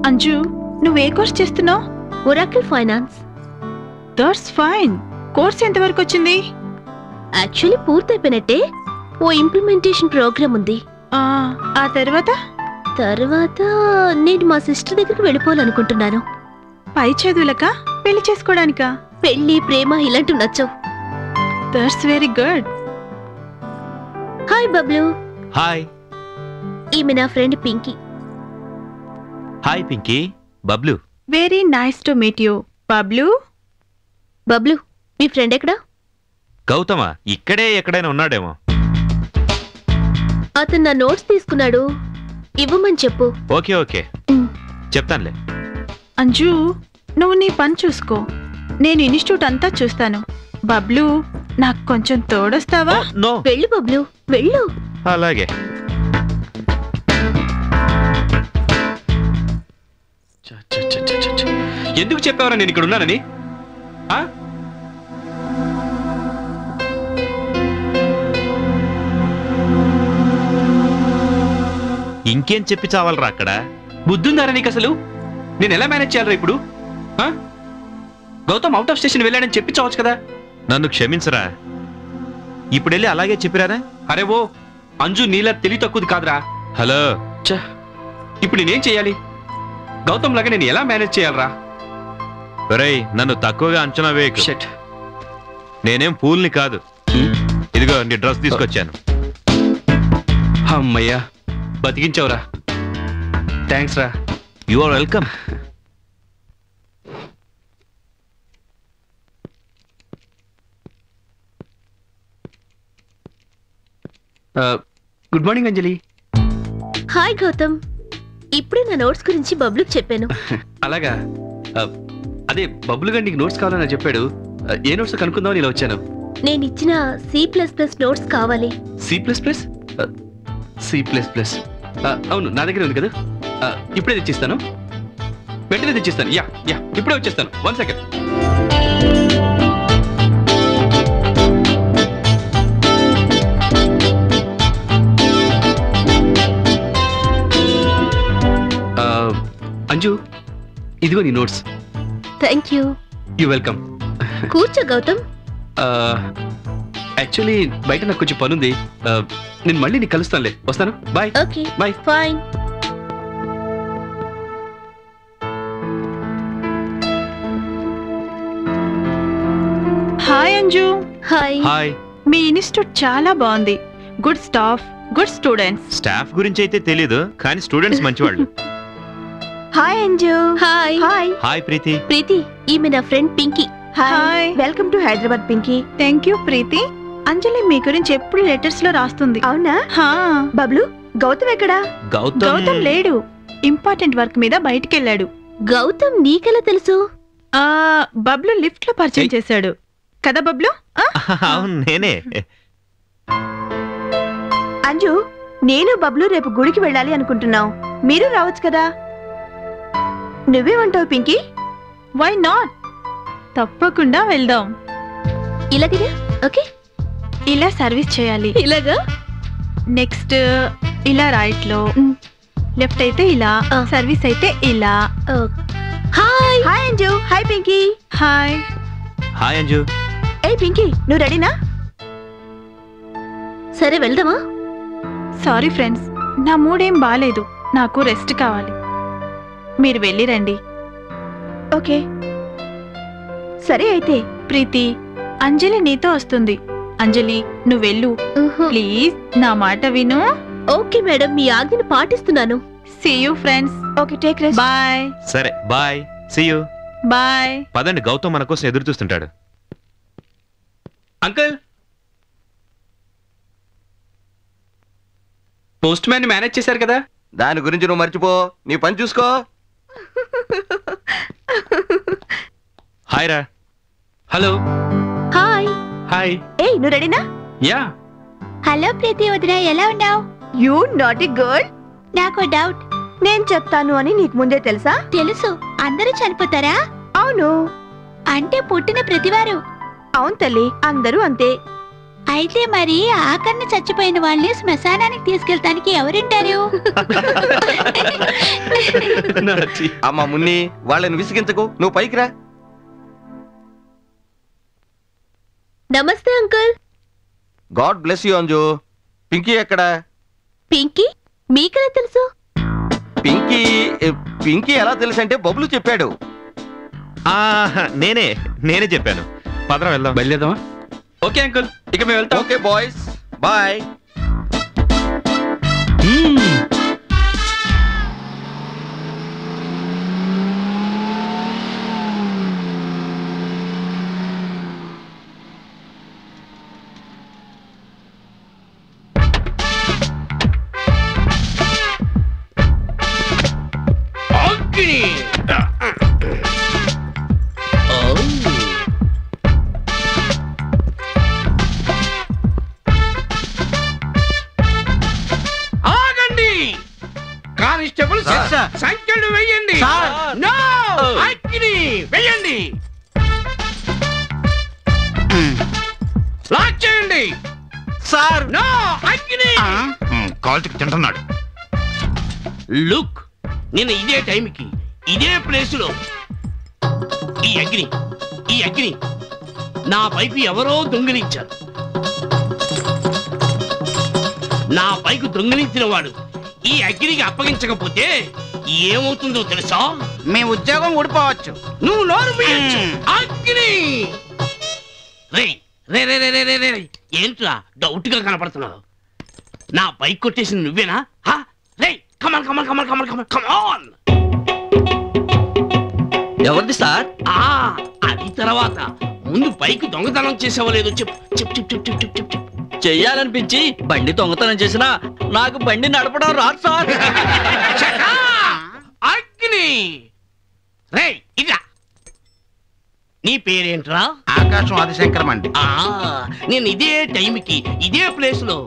అంజు, నువ్వే కోర్స్ చేస్తున్నావు? Oracle finance. That's fine. Course ఎంతవరకు వచ్చింది? యాక్చువల్లీ పూర్తయిపోయినట్టే. ఓ ఇంప్లిమెంటేషన్ ప్రోగ్రామ్ ఉంది. ఆ తర్వాత నేను మా సిస్టర్ దగ్గరికి వెళ్ళిపోవాలనుకుంటున్నాను. పై చదువులకా, పెళ్లి చేసుకోవడానికా? పెళ్లి, ప్రేమ ఇలాంటివి నచ్చవు. That's very good. Hi Bablu. Hi. ఈమె నా friend Pinky. Hi Pinky. Bablu. Very nice to meet you. Bablu. Bablu, me friend ఎక్కడా? గౌతమ ఇక్కడే ఎక్కడైనా ఉన్నాడేమో. అతను నా నోట్స్ తీసుకున్నాడు, ఇవ్వమని చెప్పు. Okay okay, చెప్తానులే. అంజు, నువ్వు నీ పని చూసుకో, నేను ఇన్స్టిట్యూట్ అంతా చూస్తాను. బబ్లు, నాకు కొంచెం తోడొస్తావా? నో. వెళ్ళు బబ్లు, వెళ్ళు. అలాగే. ఎందుకు చెప్పావరా నేను ఇక్కడ ఉన్నానని? ఇంకేం చెప్పి చావాలరా అక్కడ? బుద్ధుందారా నీకు అసలు? నేను ఎలా మేనేజ్ చేయాలరా ఇప్పుడు? గౌతమ్ అవుట్ ఆఫ్ స్టేషన్ వెళ్ళాడని చెప్పి చావచ్చు కదా. నన్ను క్షమించరా, ఇప్పుడు వెళ్ళి అలాగే చెప్పిరారా. అరే ఓ అంజు, నీలా తెలివి తక్కువది కాదురా. హలో. ఇప్పుడు నేనేం చెయ్యాలి? గౌతమ్ లాగా నేను ఎలా మేనేజ్ చేయాలరా? ఒరేయ్, నన్ను తక్కువగా అంచనా వేయకు. నేనేం పూల్ని కాదు. ఇదిగో నీ డ్రెస్ తీసుకొచ్చాను. అమ్మయ్యా, బతికించావురా. థ్యాంక్స్ రా. You are welcome. Good morning Anjali. Hi Gautam. ఇప్పుడే నా నోట్స్ గురించి బబ్లుకి చెప్పాను. అలాగా? అదే బబ్లు గారు నీకు నోట్స్ కావాలని చెప్పాడు. ఏ నోట్స్ కనుక్కుందామని ఇలా వచ్చాను. నేను ఇచ్చిన C++ నోట్స్ కావాలి. C++? అవును, నా దగ్గర ఉంది కదా. ఇప్పుడే తెచ్చిస్తాను, వెంటనే తెచ్చిస్తాను. యా యా, ఇప్పుడే వచ్చేస్తాను. 1 సెకండ్. అంజు, ఇదిగో నీ notes. Thank you. You welcome. కూర్చో గౌతమ్. యాక్చువల్లీ బయట నాకు కొంచెం పనుంది. నేను మళ్ళీ నీకు కలుస్తానులే. వస్తాను. Bye. Okay bye. Fine. Hi Anju. Hi. Hi. మీ ఇన్స్టిట్యూట్ చాలా బాగుంది. Good staff, good students. Staff గురించి అయితే తెలీదు, కానీ స్టూడెంట్స్ మంచివాళ్ళు. Hi Anju. Hi. Hi. Hi Preethi. Preethi, ఈమె నా friend Pinky. Hi. Welcome to Hyderabad Pinky. Thank you Preethi. Anjali మీ గురించి ఎప్పుడు లెటర్స్ లో రాస్తుంది. అవునా? బబ్లు, గౌతమ్ ఎక్కడా? గౌతమ్ లేడు, ఇంపార్టెంట్ వర్క్ మీద బయటికెళ్ళాడు. గౌతమ్ నీకెలా తెలుసు? బబ్లు లిఫ్ట్ లో పరిచయం చేశాడు కదా బబ్లు? అవును, నేనే. అంజు, నేను బబ్లు రేపు గుడికి వెళ్ళాలి అనుకుంటున్నావు. మీరు రావచ్చు కదా. నువ్వేమంటావు పింకీ? Why not? తప్పకుండా వెళ్దాం. ఇలాగే. ఓకే. ఇలా సర్వీస్ చేయాలి. ఇలాగా? నెక్స్ట్ ఇలా రైట్ లో, లెఫ్ట్ అయితే ఇలా, సర్వీస్ అయితే ఇలా. Hi. Hi Anju. Hi Pinky. Hi. Hi Anju. ఏ పింకీ, నువ్వు రెడీనా? సరే వెళ్దామా? సారీ ఫ్రెండ్స్, నా మూడేం బాలేదు, నాకు రెస్ట్ కావాలి. మీరు వెళ్ళి రండి. ఓకే, సరే అయితే. ప్రీతి, అంజలి నీతో వస్తుంది. అంజలి, నువ్వు వెళ్ళు ప్లీజ్, నా మాట విను. ఓకే మేడం, మీ ఆజ్ఞను పాటిస్తున్నాను. See you friends. Okay, take rest. Bye. సరే బాయ్. See you. బాయ్. పదండి, గౌతమ్ మన కోసం ఎదురు చూస్తుంటాడు. అంకుల్, పోస్ట్ మ్యాన్ మేనేజ్ చేశారు కదా. దాని గురించి నువ్వు మర్చిపో, నీ పని చూసుకో. హాయ్ రా. హలో. హాయ్. హాయ్. ఏ, నువ్వు రెడీనా? యా. హలో ప్రీతి వదిన, ఎలా ఉన్నావు? You naughty girl. నాకు డౌట్. నేను చెప్తాను అని నీకు ముందే తెలుసా? తెలుసు. అందరూ చనిపోతారా? అవును. అంటే పుట్టిన ప్రతివారు? అవును తల్లి, అందరూ అంతే. అయితే మరి ఆకలిని చచ్చిపోయిన వాళ్ళని శ్మశానానికి తీసుకెళ్తానికి ఎవరుంటారు? అమ్మా మున్ని, వాళ్ళని విసిగించకు, నువ్వు పైకి రా. నమస్తే uncle. God bless you Anju. Pinky ఎక్కడ? పింకీ మీకెలా తెలుసు? పింకీ పింకీ ఎలా తెలుసు అంటే బబులు చెప్పాడు. నేనే చెప్పాను. పదరా వెళ్దాం. బయలుదేరదామా? ఓకే అంకుల్, ఇక మేము వెళ్తాం. Okay boys, bye. కానిస్టేబుల్ సంఖ్యలు వెయ్యండి. వెయ్యండి, లాక్ చేయండి సార్. నో అగ్ని. కాల్చుకు తింటున్నాడు. లుక్, నేను ఇదే టైంకి ఇదే ప్లేస్ లో ఈ అగ్ని నా పైపు ఎవరో దొంగిలించారు. నా పైకు దొంగిలించిన వాడు ఈ అగ్నికి అప్పగించకపోతే ఏమవుతుందో తెలుసా? మీ ఉద్యోగం ఊడిపోవచ్చు. నువ్వు నోరు మూయొచ్చు. అగ్ని. రే రే రే రే రే రే, ఏంట్రా డౌట్ గా కనపడుతున్నావు? నా బైక్ కొట్టేసింది నువ్వేనా? రే కమాన్ కమాన్ కమాన్ కమాన్ కమాన్ కమాన్. ఎవరిది సార్? అది తర్వాత, ముందు బైక్ దొంగతనం చేసావో లేదో చెప్పు చెప్పు చెప్పు చెప్పు చెప్పు చెప్పు. చెయ్యాలనిపించి బండి దొంగతనం చేసినా నాకు బండి నడపడం రాదు సార్. అగ్ని. రే ఇదా, నీ పేరేంట్రా? ఆకాశం ఆదిశంకరం అండి. నేను ఇదే టైంకి ఇదే ప్లేస్ లో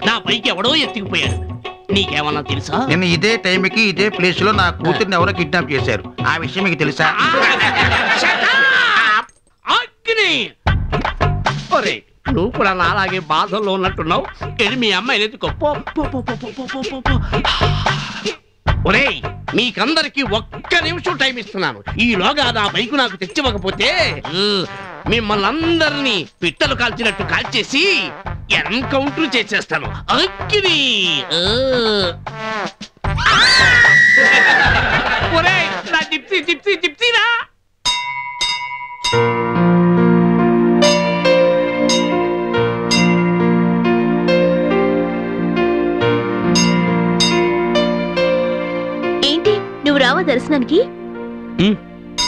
నా బైక్ ఎవడో ఎత్తుకుపోయాడు. నీకేమన్నా తెలుసా? నేను ఇదే టైంకి ఇదే ప్లేస్ లో నా కూతుర్ని ఎవరో కిడ్నాప్ చేశారు. ఆ విషయం మీకు తెలుసా? అగ్ని. ఒరే, నువ్వు కూడా నాలాగే బాధల్లో ఉన్నట్టున్నావు. వెళ్ళి మీ అమ్మాయిని ఎత్తుకో. ఒరేయ్, మీకందరికి ఒక్క నిమిషం టైం ఇస్తున్నాను. ఈలోగా నా బైకు నాకు తెచ్చివ్వకపోతే మిమ్మల్ని అందరినీ పిట్టలు కాల్చినట్టు కాల్చేసి ఎన్కౌంటర్ చేసేస్తాను. అగ్ని. ఒరేయ్, నా జిప్సీ జిప్సీ జిప్సీరా. ఏంటి, నువ్వు రావా దర్శనానికి?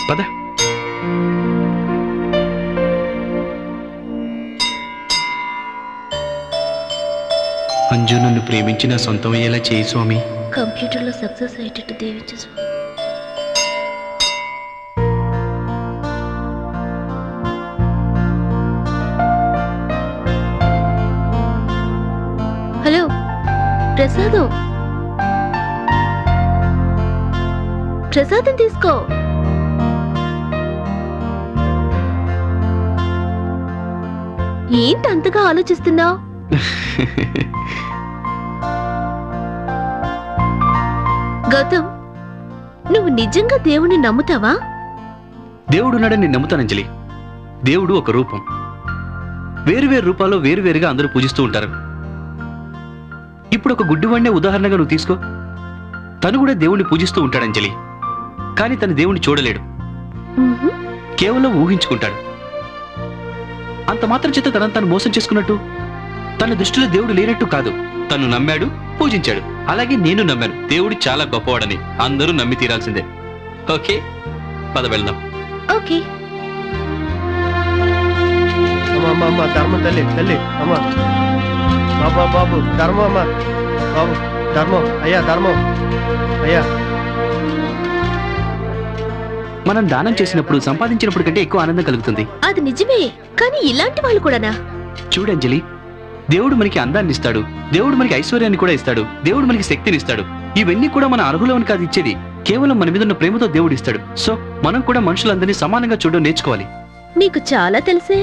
పద. అంజు నన్ను ప్రేమించి నా సొంతం అయ్యేలా చేయి స్వామి. కంప్యూటర్లో సక్సెస్ అయ్యేటట్టు దీవించు స్వామి. హలో ప్రసాదం, ప్రసాదం తీసుకో. ఏంటి అంతగా ఆలోచిస్తున్నావు? గౌతమ్, నువ్వు నిజంగా దేవుణ్ణి నమ్ముతావా? దేవుడున్నాడని నేను నమ్ముతాను అంజలి. దేవుడు ఒక రూపం. వేరువేరు రూపాల్లో వేరువేరుగా అందరూ పూజిస్తూ ఉంటారు. ఇప్పుడు ఒక గుడ్డివాడినే ఉదాహరణగా నువ్వు తీసుకో. తను కూడా దేవుణ్ణి పూజిస్తూ ఉంటాడు అంజలి. కానీ తను దేవుణ్ణి చూడలేడు, కేవలం ఊహించుకుంటాడు. అంత మాత్రం చేత తనను తను మోసం చేసుకున్నట్టు, తన దృష్టిలో దేవుడు లేనట్టు కాదు. తను నమ్మాడు, పూజించాడు. అలాగే నేను నమ్మాను దేవుడు చాలా గొప్పవాడని. అందరూ నమ్మి తీరాల్సిందే. ఓకే, పద వెళ్దాం. ఓకే. అమ్మ ధర్మం తల్లి తల్లి అమ్మ. బాబా బాబు ధర్మం అమ్మ. బాబు ధర్మం అయ్యా, ధర్మం అయ్యా. మనం దానం చేసినప్పుడు సంపాదించినప్పుడు కంటే ఎక్కువ ఆనందం కలుగుతుంది. అది నిజమే, కానీ ఇలాంటి వాళ్ళు కూడానా? చూడంజలి, దేవుడు మనకి అందాన్ని ఇస్తాడు, దేవుడు మనకి ఐశ్వర్యాన్ని కూడా ఇస్తాడు, దేవుడు మనకి శక్తిని ఇస్తాడు. ఇవన్నీ కూడా మన అర్హులని కాదు ఇచ్చేది, కేవలం మన మీద ఉన్న ప్రేమతో దేవుడు ఇస్తాడు. సో మనం కూడా మనుషులందరినీ సమానంగా చూడడం నేర్చుకోవాలి. నీకు చాలా తెలిసే.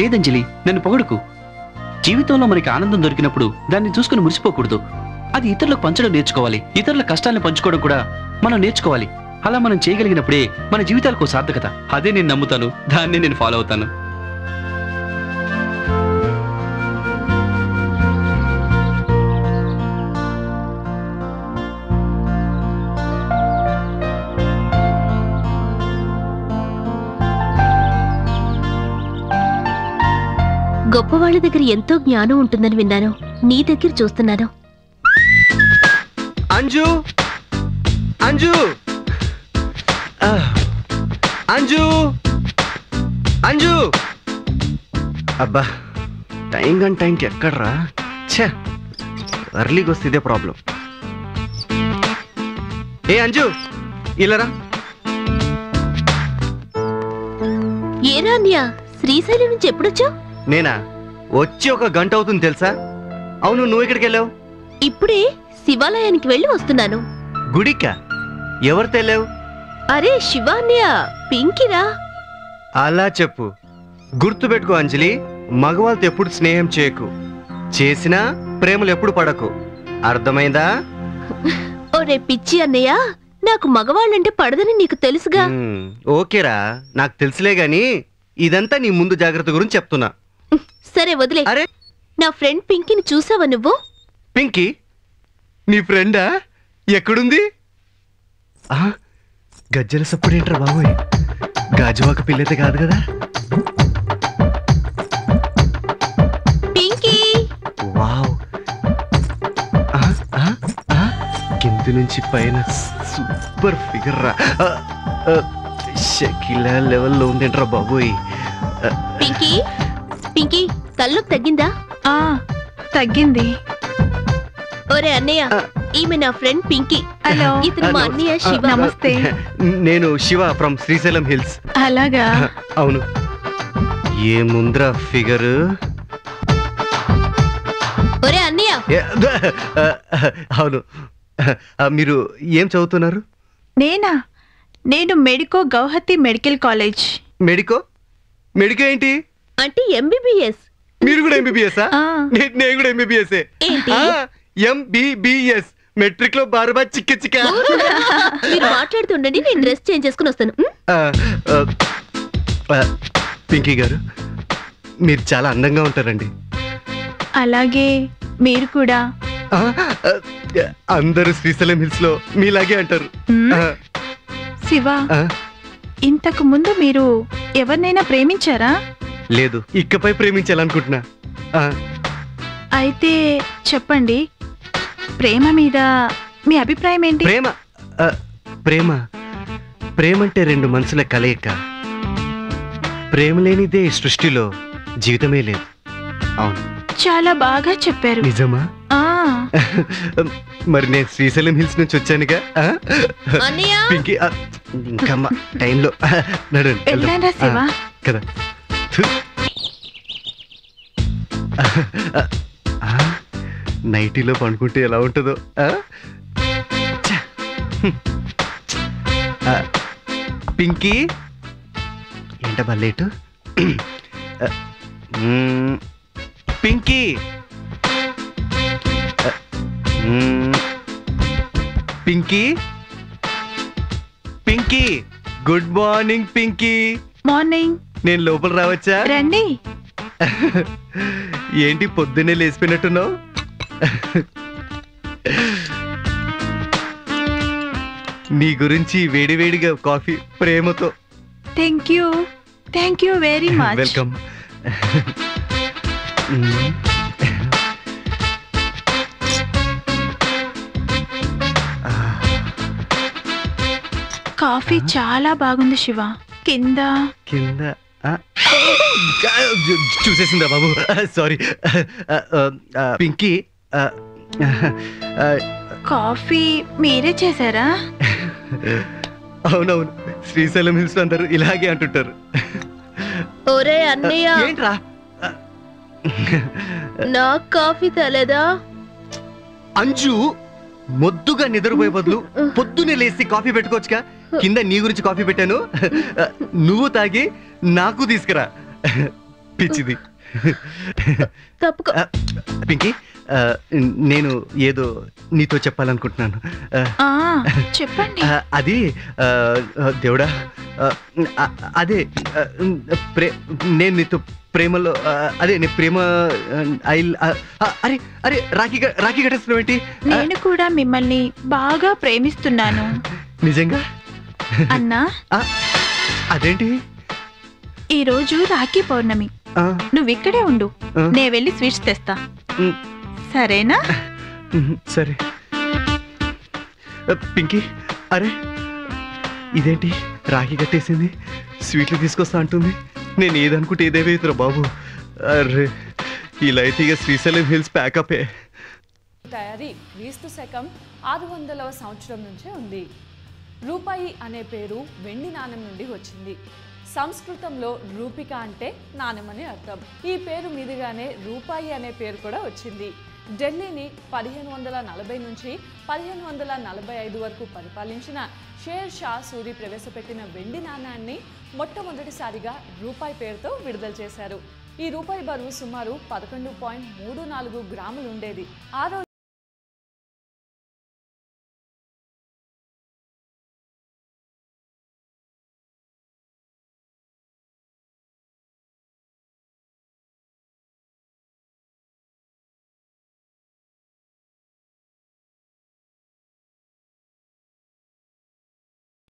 లేదంజలి, నన్ను పొగడుకు. జీవితంలో మనకి ఆనందం దొరికినప్పుడు దాన్ని చూసుకుని మురిసిపోకూడదు. అది ఇతరులకు పంచడం నేర్చుకోవాలి. ఇతరుల కష్టాలను పంచుకోవడం కూడా మనం నేర్చుకోవాలి. అలా మనం చేయగలిగినప్పుడే మన జీవితాలకు సార్థకత. అదే నేను నమ్ముతాను, దాన్నే నేను ఫాలో అవుతాను. గొప్పవాళ్ళ దగ్గర ఎంతో జ్ఞానం ఉంటుందని విన్నాను. నీ దగ్గర చూస్తున్నాను. అంజు అంజు అంజు అంజు అబ్బా, టైం కానీ టైంకి ఎక్కడ్రా? ఛే, అర్లీకి వస్తే ఇదే ప్రాబ్లం. ఏ అంజు, ఇల్లరా. ఏరా అన్య, శ్రీశైలం నుంచి ఎప్పుడొచ్చావు? నేనా? వచ్చి 1 గంట అవుతుంది తెలుసా? అవును, నువ్వు ఎక్కడికి వెళ్ళావు? ఇప్పుడే శివాలయానికి వెళ్ళి వస్తున్నాను. గుడికా? ఎవరితో వెళ్ళావు? అరే శివాన్య, పింకిరా. అలా చెప్పు. గుర్తుపెట్టుకో అంజలి, మగవాళ్ళతో ఎప్పుడు స్నేహం చేయకు. చేసినా ప్రేమలు ఎప్పుడు పడకు. అర్థమైందా? ఓరే పిచ్చి అన్నయ్య, నాకు మగవాళ్ళంటే పడదని నీకు తెలుసుగా. ఓకేరా, నాకు తెలుసులే గాని ఇదంతా నీ ముందు జాగ్రత్త గురించి చెప్తున్నా. సరే వదిలే. అరే, నా ఫ్రెండ్ పింకిని చూసావా నువ్వు? పింకీ నీ ఫ్రెండా? ఎక్కడుంది? గజ్జల సప్పుడేంట్రా బాబోయ్, గాజువాక పిల్లతే కాదు కదా? పింకీ! వావ్, కింది నుంచి పైన సూపర్ ఫిగర్ రా. షకీలా లెవెల్లో ఉందేంట్రా బాబోయ్. పింకీ, పింకీ, తల్లుకు తగ్గిందా? తగ్గింది. ఒరే అన్నయ్య, ఈమె నా ఫ్రెండ్ పింకీ. హలో, ఇతను మా అన్నయ్య శివ. నమస్తే. నేను శివ ఫ్రమ్ శ్రీశైలం హిల్స్. అలాగా? అవును. ఏముంద్రా ఫిగర్. ఒరే అన్నయ్య. అవును. మీరు ఏం చదువుతున్నారు? నేను medico Guwahati medical college. Medico? Medico ఏంటి? అంటే ఎంబీబీఎస్. మీరు కూడా ఎంబీబీఎస్? నేను కూడా ఎంబీబీఎస్. ఎంబీబీఎస్, మెట్రిక్ లో బారుబా చిక్క చిక్క. మీరు మాట్లాడుతుండండి, నేను డ్రెస్ చేంజ్ చేసుకుని వస్తాను. పింకీ గారు, మీరు చాలా అందంగా ఉంటారండి. అలాగే మీరు కూడా. అందరూ శ్రీశైలం హిల్స్ లో మీలాగే అంటారు. శివ, ఇంతకు ముందు మీరు ఎవరినైనా ప్రేమించారా? లేదు, ఇకపై ప్రేమించాలనుకుంటున్నా. అయితే చెప్పండి, ప్రేమ మీద మీ అభిప్రాయం ఏంటి? ప్రేమ ప్రేమ ప్రేమ అంటే 2 మనసుల కలయిక. ప్రేమ లేనిదే ఈ సృష్టిలో జీవితమే లేదు. అవును, చాలా బాగా చెప్పారు. నిజమా? మరి నేను శ్రీశైలం హిల్స్ నుంచి వచ్చానుగా. పింకీ, ఇంకా టైంలో వెళ్ళారా శివ? కదా. నైటీలో పండుకుంటే ఎలా ఉంటుందో. పింకీ, ఏంటబ్బా late? Pinky, Pinky, Pinky, good morning Pinky. Morning. నేను లోపల రావచ్చా? రండి. ఏంటి పొద్దున్నే లేచిపోయినట్టున్నావు? నీ గురించి వేడివేడిగా కాఫీ ప్రేమతో. Thank you very much. Welcome. Coffee చాలా బాగుంది శివ. కింద చూసేసిందా బాబు? సారీ. పింకీ, కాఫీ మీరే చేశారా? అవునవును, శ్రీశైలం హిల్స్ అందరూ ఇలాగే అంటుంటారు. ఒరే అన్నయ్య, ఏంట్రా నాకు కాఫీ తేలేదా? అంజు, మొద్దుగా నిద్రపోయే బదులు పొద్దునే లేచి కాఫీ పెట్టుకోవచ్చుగా. కింద నీ గురించి కాఫీ పెట్టాను, నువ్వు తాగి నాకు తీసుకురా. పిచ్చిది. తప్పుకో. పింకీ నేను ఏదో నీతో చెప్పాలనుకుంటున్నాను. ఆ, చెప్పండి. అది దేవుడా, అదే నేను నీతో ప్రేమలో, అదే నీ ప్రేమ అరే అరే రాఖీ కట్టేస్తున్నావు ఏంటి? నేను కూడా మిమ్మల్ని బాగా ప్రేమిస్తున్నాను. నిజంగా అన్నా, అదేంటి? ఈరోజు రాఖీ పౌర్ణమి. నువ్వు ఇక్కడే ఉండు, నే వెళ్ళి స్వీట్స్ తెస్తా. సరేనా? సరే. పింకీ, అరే ఇదేంటి రాఖీ కట్టేసింది, స్వీట్లు తీసుకొస్తా అంటుంది. నేను ఏదనుకుంటే ఏదేవేతురా బాబు. అరే ఇలా అయితే ఇక శ్రీశైలం హిల్స్ ప్యాకప్. తయారీ క్రీస్తు శకం 600వ సంవత్సరం నుంచే ఉంది. రూపాయి అనే పేరు వెండి నాణెం నుండి వచ్చింది. సంస్కృతంలో రూపిక అంటే నాణెమని అర్థం. ఈ పేరు మీదుగానే రూపాయి అనే పేరు కూడా వచ్చింది. ఢిల్లీని 1540 నుంచి 1545 వరకు పరిపాలించిన షేర్ షా సూరి ప్రవేశపెట్టిన వెండి నాణ్యాన్ని మొట్టమొదటిసారిగా రూపాయి పేరుతో విడుదల చేశారు. ఈ రూపాయి బరువు సుమారు 11.34 గ్రాములు ఉండేది. ఆ రోజు